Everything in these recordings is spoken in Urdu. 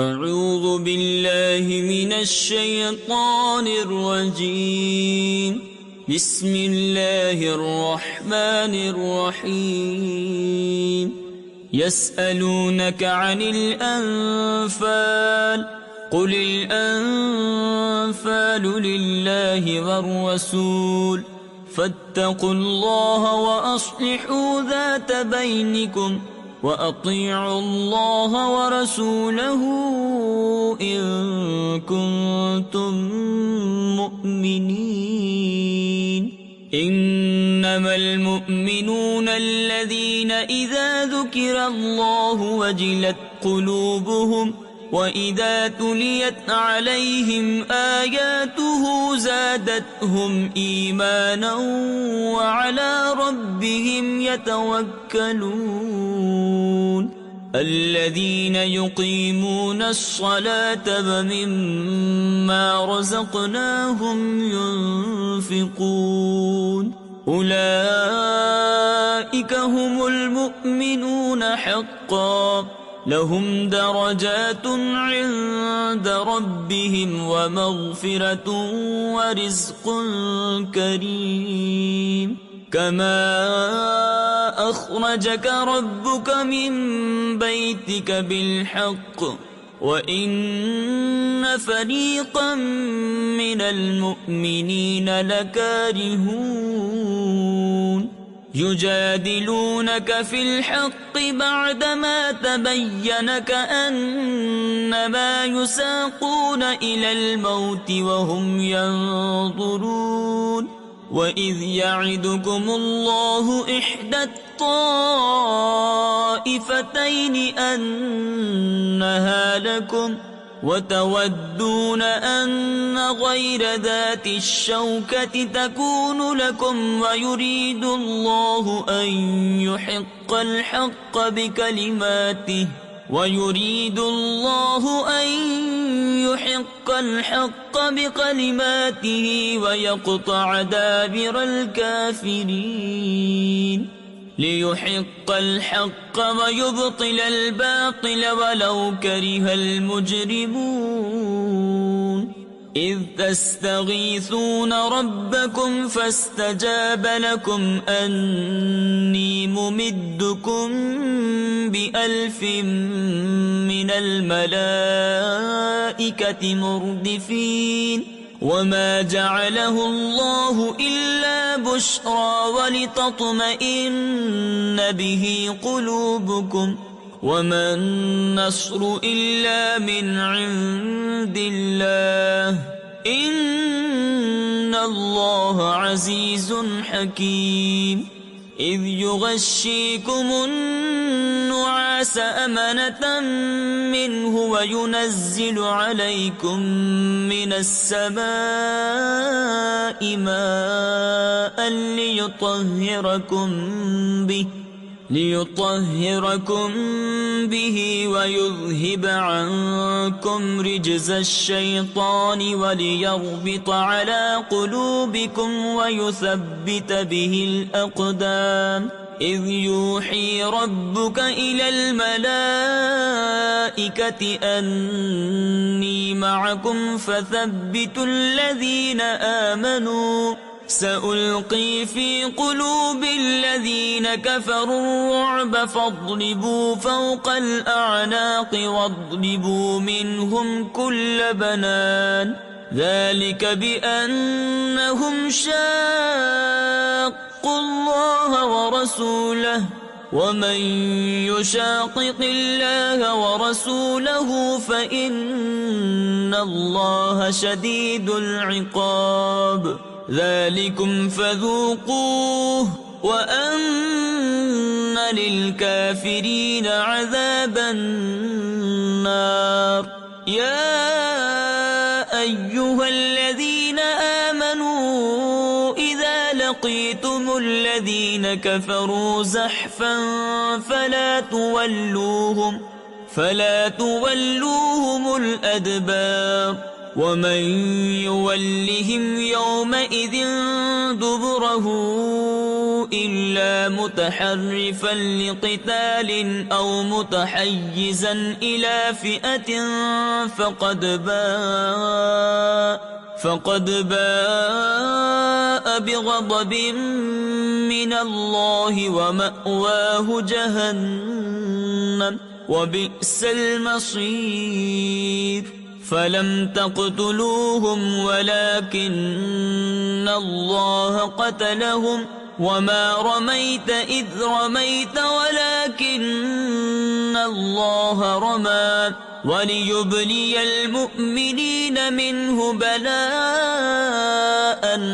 أعوذ بالله من الشيطان الرجيم. بسم الله الرحمن الرحيم. يسألونك عن الأنفال قل الأنفال لله والرسول فاتقوا الله وأصلحوا ذات بينكم وأطيعوا الله ورسوله إن كنتم مؤمنين. إنما المؤمنون الذين إذا ذكر الله وجلت قلوبهم وإذا تليت عليهم آياته زادتهم إيمانا وعلى ربهم يتوكلون. الذين يقيمون الصلاة ومما رزقناهم ينفقون أولئك هم المؤمنون حقا لهم درجات عند ربهم ومغفرة ورزق كريم. كما أخرجك ربك من بيتك بالحق وإن فريقا من المؤمنين لكارهون. يجادلونك في الحق بعدما تبين كأنما يساقون إلى الموت وهم ينظرون. وإذ يعدكم الله إحدى الطائفتين أنها لكم وتودون أن غير ذات الشوكة تكون لكم ويريد الله أن يحق الحق بكلماته ويقطع دابر الكافرين. ليحق الحق ويبطل الباطل ولو كره المجرمون. إذ تستغيثون ربكم فاستجاب لكم أني ممدكم ب1000 من الملائكة مردفين. وما جعله الله إلا بشرى ولتطمئن به قلوبكم وما النصر إلا من عند الله إن الله عزيز حكيم. إذ يغشيكم النعاس أمنة منه وينزل عليكم من السماء ماء ليطهركم به ويذهب عنكم رجز الشيطان وليربط على قلوبكم ويثبت به الأقدام. إذ يوحي ربك إلى الملائكة أني معكم فثبتوا الذين آمنوا سألقي في قلوب الذين كفروا الرعب فاضربوا فوق الأعناق واضربوا منهم كل بنان. ذلك بأنهم شاقوا الله ورسوله ومن يشاقق الله ورسوله فإن الله شديد العقاب. ذلكم فذوقوه وأن للكافرين عذاب النار. يا أيها الذين آمنوا إذا لقيتم الذين كفروا زحفا فلا تولوهم الأدبار. ومن يولهم يومئذ دبره إلا متحرفا لقتال أو متحيزا إلى فئة فقد باء بغضب من الله ومأواه جهنم وبئس المصير فلم تقتلوهم ولكن الله قتلهم وما رميت إذ رميت ولكن الله رمى وليبلي المؤمنين منه بلاء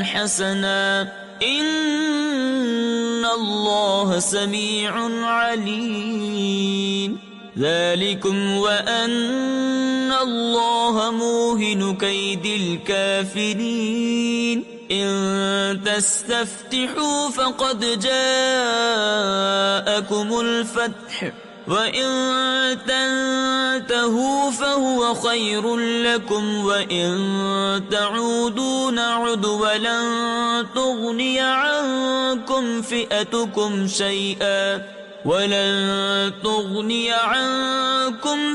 حسنا إن الله سميع عليم ذلكم وأن الله موهن كيد الكافرين إن تستفتحوا فقد جاءكم الفتح وإن تنتهوا فهو خير لكم وإن تعودوا نعد ولن تغني عنكم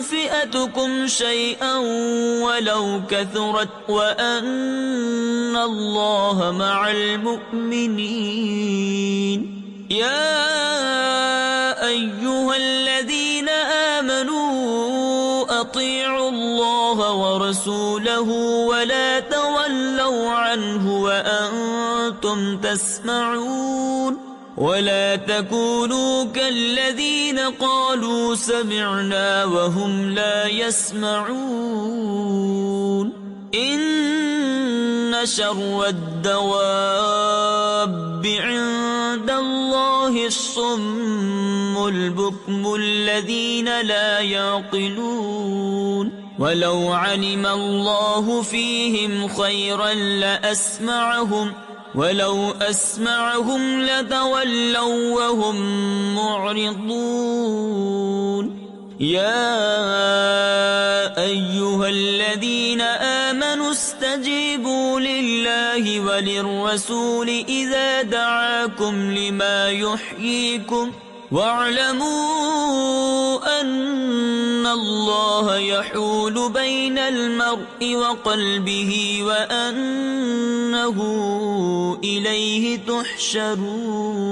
فئتكم شيئا ولو كثرت وأن الله مع المؤمنين يا أيها الذين آمنوا أطيعوا الله ورسوله ولا تولوا عنه وأنتم تسمعون ولا تكونوا كالذين قالوا سمعنا وهم لا يسمعون إن شر الدواب عند الله الصم البكم الذين لا يعقلون ولو علم الله فيهم خيرا لأسمعهم ولو أسمعهم لتولوا وهم معرضون يا أيها الذين آمنوا استجيبوا لله وللرسول إذا دعاكم لما يحييكم واعلموا أن الله يحول بين المرء وقلبه وأنه إليه تحشرون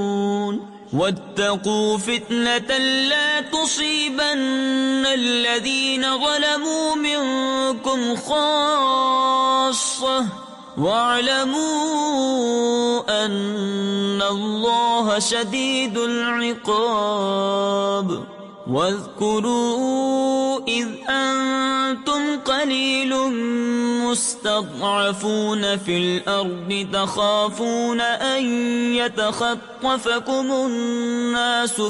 واتقوا فتنة لا تصيبن الذين ظلموا منكم خاصة واعلموا أن الله شديد العقاب واذكروا إذ أنتم قليل مستضعفون في الأرض تخافون أن يتخطفكم الناس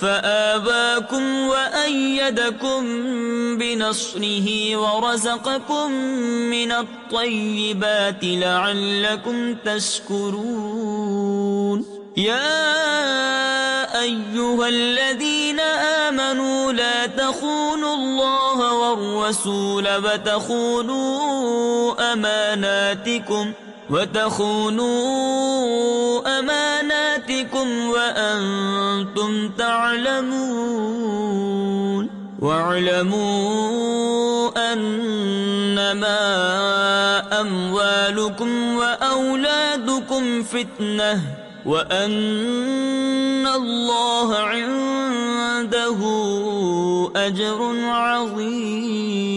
فآواكم وأيدكم بنصره ورزقكم من الطيبات لعلكم تشكرون يا أيها الذين آمنوا لا تخونوا الله والرسول وتخونوا أماناتكم وأنتم تعلمون واعلموا أنما أموالكم وأولادكم فتنة وأن الله عنده أجر عظيم